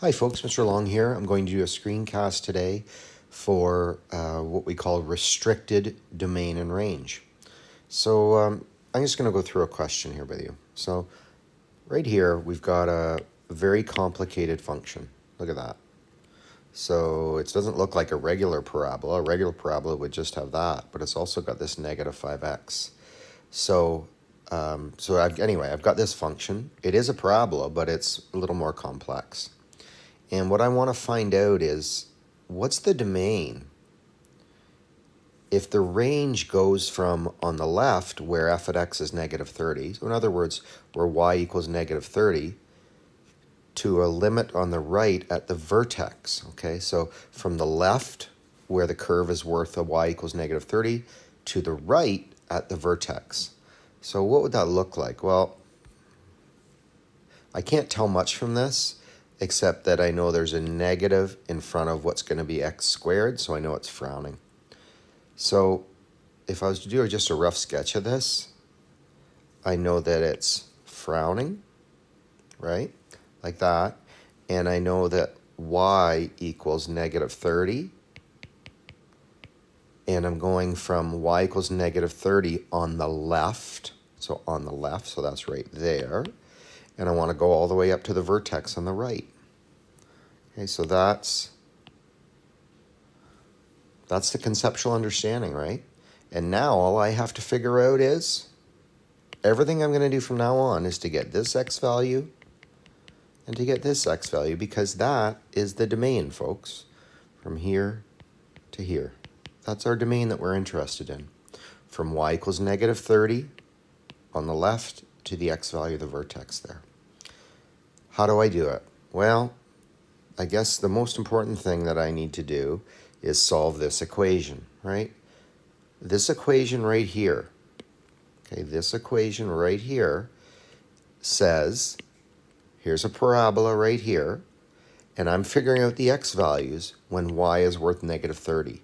Hi folks, Mr. Long here. I'm going to do a screencast today for what we call restricted domain and range. So I'm just going to go through a question here with you. So right here we've got a very complicated function. Look at that. So it doesn't look like a regular parabola. A regular parabola would just have that, but it's also got this negative 5x. So I've got this function. It is a parabola, but it's a little more complex. And what I want to find out is, what's the domain if the range goes from on the left, where f at x is negative 30, so in other words, where y equals negative 30, to a limit on the right at the vertex, okay? So from the left, where the curve is worth a y equals negative 30, to the right at the vertex. So what would that look like? Well, I can't tell much from this, except that I know there's a negative in front of what's going to be x squared, so I know it's frowning. So if I was to do just a rough sketch of this, I know that it's frowning, right? Like that. And I know that y equals negative 30. And I'm going from y equals negative 30 on the left. So on the left, so that's right there. And I want to go all the way up to the vertex on the right. Okay, so that's the conceptual understanding, right? And now all I have to figure out is, everything I'm going to do from now on is to get this x value and to get this x value, because that is the domain, folks, from here to here. That's our domain that we're interested in, from y equals negative 30 on the left to the x value of the vertex there. How do I do it? Well, I guess the most important thing that I need to do is solve this equation, right? This equation right here, okay, this equation right here says, here's a parabola right here, and I'm figuring out the x values when y is worth negative 30.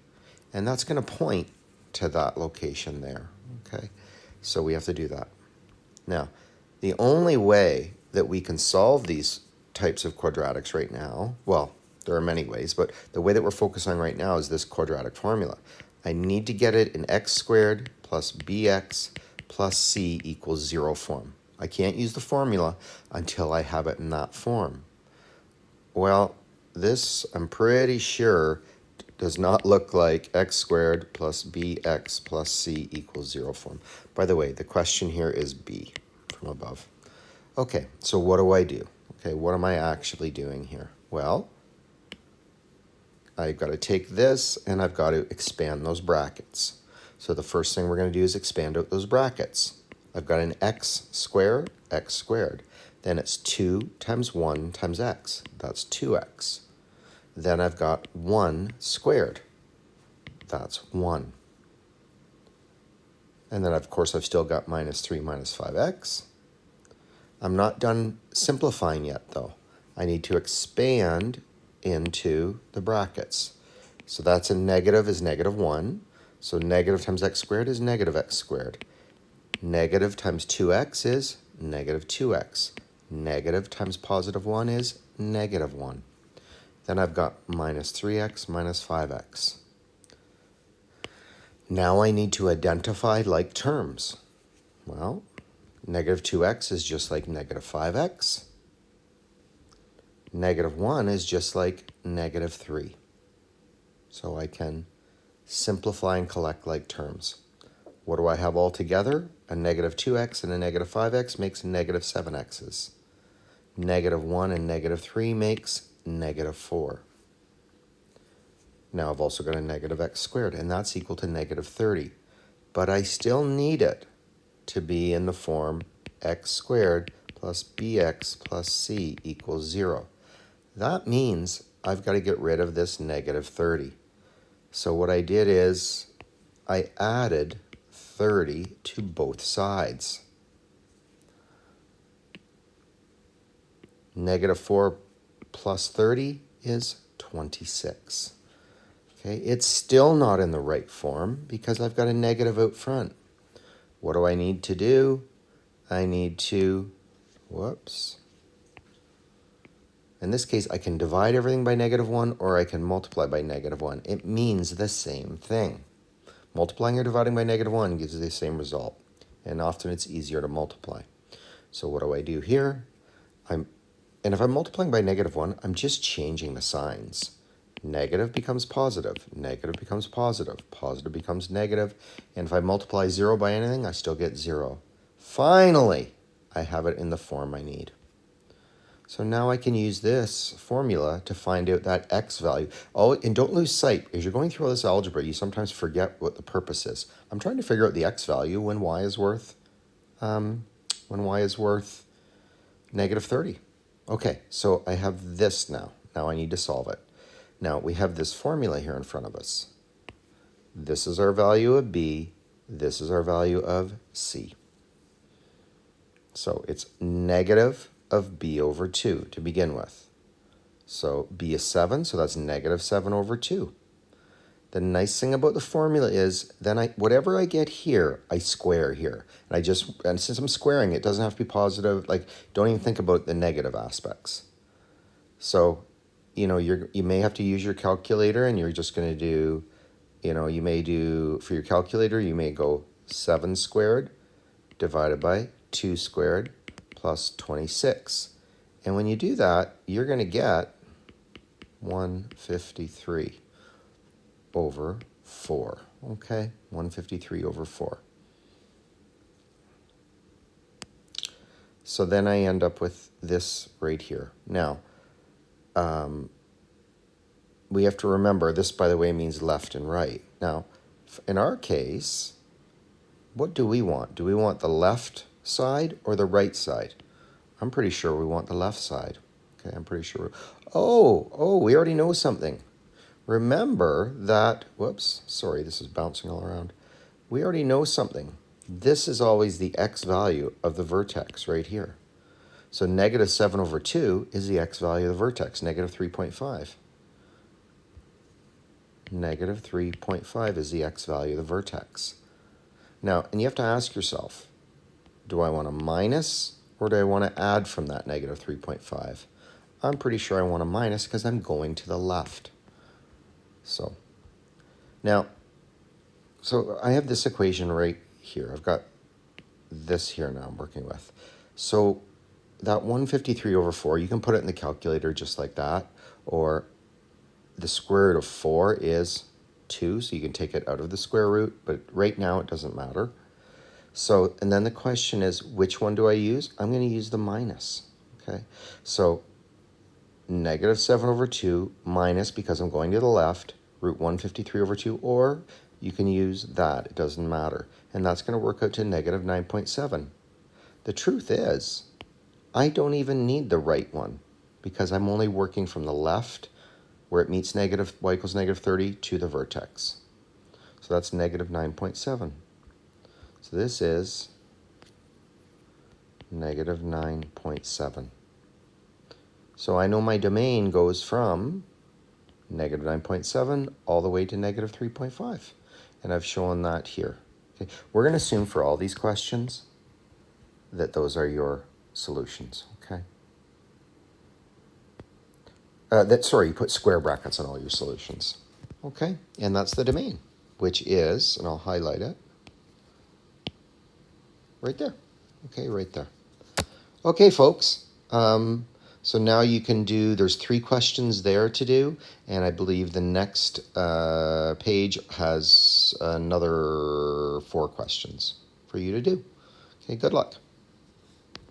And that's going to point to that location there, okay? So we have to do that. Now, the only way that we can solve these types of quadratics right now, well, there are many ways, but the way that we're focusing on right now is this quadratic formula. I need to get it in x squared plus bx plus c equals 0 form. I can't use the formula until I have it in that form. Well, this, I'm pretty sure, does not look like x squared plus bx plus c equals 0 form. By the way, the question here is b from above. Okay, so what do I do? Okay, what am I actually doing here? Well, I've got to take this and I've got to expand those brackets. So the first thing we're going to do is expand out those brackets. I've got an x squared. Then it's 2 times 1 times x. That's 2x. Then I've got 1 squared. That's 1. And then, of course, I've still got minus 3 minus 5x. I'm not done simplifying yet, though. I need to expand into the brackets. So that's a negative is negative 1. So negative times x squared is negative x squared. Negative times 2x is negative 2x. Negative times positive 1 is negative 1. Then I've got minus 3x minus 5x. Now I need to identify like terms. Well, negative 2x is just like negative 5x. Negative 1 is just like negative 3. So I can simplify and collect like terms. What do I have all together? A negative 2x and a negative 5x makes negative 7x's. Negative 1 and negative 3 makes negative 4. Now I've also got a negative x squared, and that's equal to negative 30. But I still need it to be in the form x squared plus bx plus c equals 0. That means I've got to get rid of this negative 30. So what I did is I added 30 to both sides. Negative 4 plus 30 is 26. Okay, it's still not in the right form because I've got a negative out front. What do I need to do? I need to In this case, I can divide everything by -1 or I can multiply by -1. It means the same thing. Multiplying or dividing by -1 gives you the same result. And often it's easier to multiply. So what do I do here? And if I'm multiplying by -1, I'm just changing the signs. Negative becomes positive, negative becomes positive, positive becomes negative, and if I multiply 0 by anything, I still get 0. Finally, I have it in the form I need. So now I can use this formula to find out that x value. Oh, and don't lose sight. As you're going through all this algebra, you sometimes forget what the purpose is. I'm trying to figure out the x value when y is worth -30. Okay, so I have this now. Now I need to solve it. Now we have this formula here in front of us. This is our value of b. This is our value of c. So it's negative of b over 2 to begin with. So b is 7, so that's -7 over 2. The nice thing about the formula is then whatever I get here, I square here. And since I'm squaring, it doesn't have to be positive. Like, don't even think about the negative aspects. So, you may have to use your calculator, and you're just going to do, you may do, for your calculator, you may go 7 squared divided by 2 squared plus 26. And when you do that, you're going to get 153 over 4. Okay, 153 over 4. So then I end up with this right here. Now, we have to remember, this, by the way, means left and right. Now, in our case, what do we want? Do we want the left side or the right side? I'm pretty sure we want the left side. Okay, I'm pretty sure. Oh, we already know something. Remember that, whoops, sorry, this is bouncing all around. We already know something. This is always the x value of the vertex right here. So -7 over 2 is the x value of the vertex, -3.5. -3.5 is the x value of the vertex. Now, and you have to ask yourself, do I want to minus or do I want to add from that -3.5? I'm pretty sure I want to minus because I'm going to the left. So now, so I have this equation right here. I've got this here now I'm working with. So that 153 over 4, you can put it in the calculator just like that, or the square root of 4 is 2, so you can take it out of the square root, but right now it doesn't matter. So, and then the question is, which one do I use? I'm going to use the minus, okay? So -7 over 2 minus, because I'm going to the left, root 153 over 2, or you can use that. It doesn't matter. And that's going to work out to -9.7. The truth is, I don't even need the right one because I'm only working from the left where it meets y equals -30 to the vertex. So that's -9.7. So this is -9.7. So I know my domain goes from -9.7 all the way to -3.5. And I've shown that here. Okay. We're going to assume for all these questions that those are your solutions, okay? You put square brackets on all your solutions. Okay, and that's the domain, which is, and I'll highlight it, right there. Okay, right there. Okay, folks. So now you can do, there's 3 questions there to do, and I believe the next page has another 4 questions for you to do. Okay, good luck.